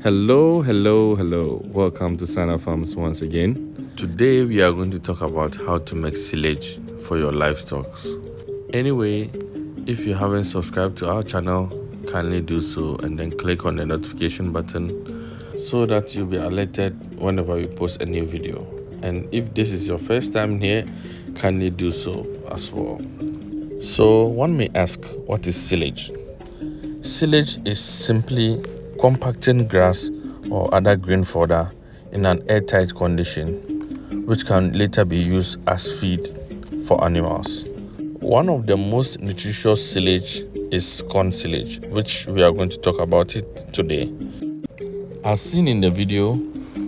Hello. Welcome to Sana Farms once again. Today we are going to talk about how to make silage for your livestock. Anyway, if you haven't subscribed to our channel, kindly do so and then click on the notification button so that you'll be alerted whenever we post a new video. And if this is your first time here, kindly do so as well. So one may ask, what is silage? Silage is simply compacting grass or other green fodder in an airtight condition, which can later be used as feed for animals. One of the most nutritious silage is corn silage, which we are going to talk about it today. As seen in the video,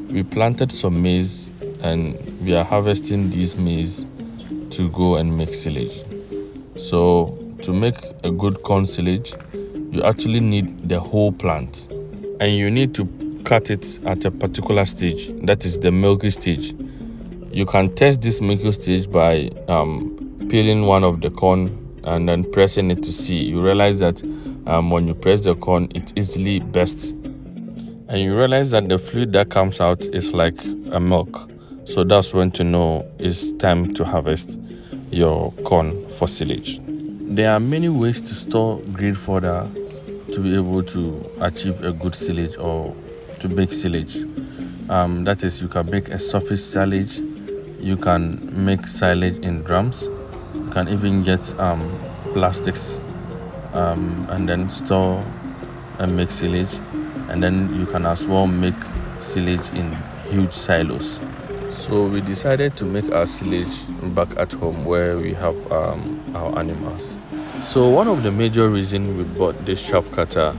we planted some maize and we are harvesting these maize to go and make silage. So to make a good corn silage, you actually need the whole plant and you need to cut it at a particular stage, that is the milky stage. You can test this milky stage by peeling one of the corn and then pressing it to see. You realize that when you press the corn, it easily bursts and you realize that the fluid that comes out is like a milk. So that's when to know it's time to harvest your corn for silage. There are many ways to store green fodder to be able to achieve a good silage or to make silage. That is, you can make a surface silage, you can make silage in drums, you can even get plastics and then store and make silage, and then you can as well make silage in huge silos. So we decided to make our silage back at home where we have our animals. So one of the major reasons we bought this chaff cutter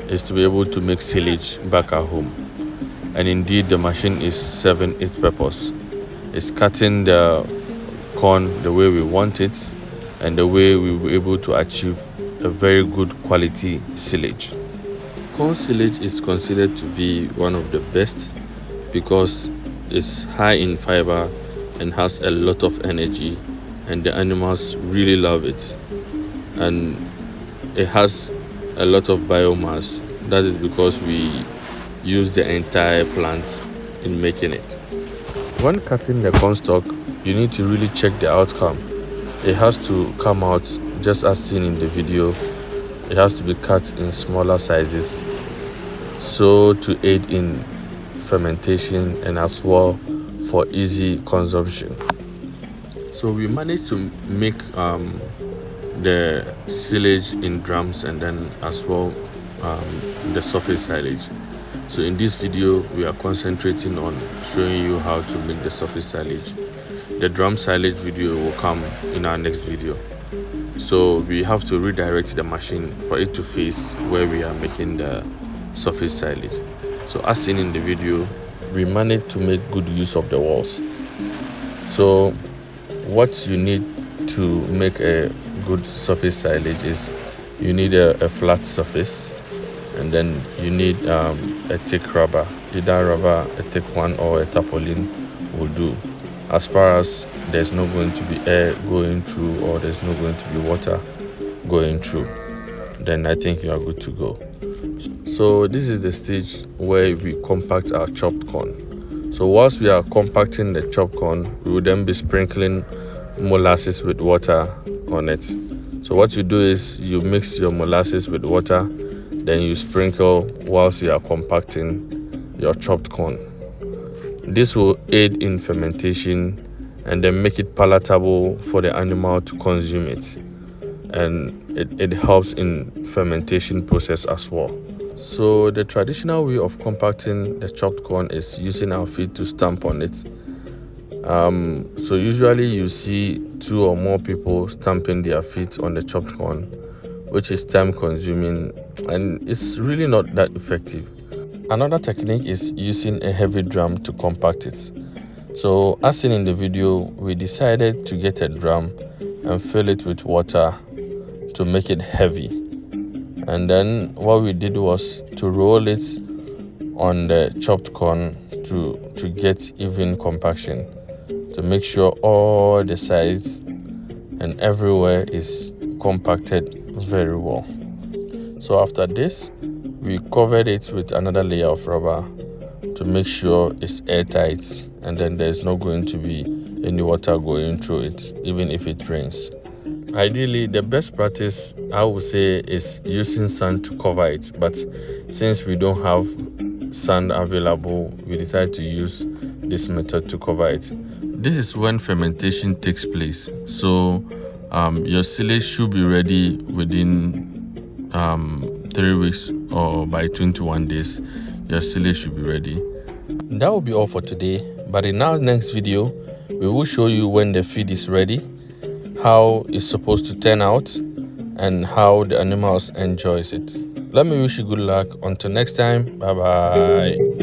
is to be able to make silage back at home. And indeed the machine is serving its purpose. It's cutting the corn the way we want it and the way we were able to achieve a very good quality silage. Corn silage is considered to be one of the best because it's high in fiber and has a lot of energy, and the animals really love it. And it has a lot of biomass. That is because we use the entire plant in making it. When cutting the corn stalk, you need to really check the outcome. It has to come out just as seen in the video. It has to be cut in smaller sizes so to aid in fermentation and as well for easy consumption. So we managed to make the silage in drums and then as well the surface silage. So in this video we are concentrating on showing you how to make the surface silage. The drum silage video will come in our next video. So we have to redirect the machine for it to face where we are making the surface silage. So as seen in the video, we managed to make good use of the walls. So what you need to make a good surface silage is you need a flat surface, and then you need a thick rubber. Either rubber, a thick one, or a tarpaulin will do. As far as there's not going to be air going through or there's not going to be water going through, then I think you are good to go. So this is the stage where we compact our chopped corn. So whilst we are compacting the chopped corn, we will then be sprinkling molasses with water on it. So what you do is you mix your molasses with water, then you sprinkle whilst you are compacting your chopped corn. This will aid in fermentation and then make it palatable for the animal to consume it, and it helps in fermentation process as well. So the traditional way of compacting the chopped corn is using our feet to stamp on it. So usually you see 2 or more people stamping their feet on the chopped corn, which is time consuming and it's really not that effective. Another technique is using a heavy drum to compact it. So as seen in the video, we decided to get a drum and fill it with water to make it heavy. And then what we did was to roll it on the chopped corn to get even compaction, to make sure all the sides and everywhere is compacted very well. So after this, we covered it with another layer of rubber to make sure it's airtight, and then there's not going to be any water going through it even if it rains. Ideally, the best practice I would say is using sand to cover it, but since we don't have sand available, we decided to use this method to cover it. This is when fermentation takes place, so your silage should be ready within 3 weeks, or by 21 days your silage should be ready. That will be all for today, but in our next video we will show you when the feed is ready, how it's supposed to turn out, and how the animals enjoys it. Let me wish you good luck. Until next time, bye bye.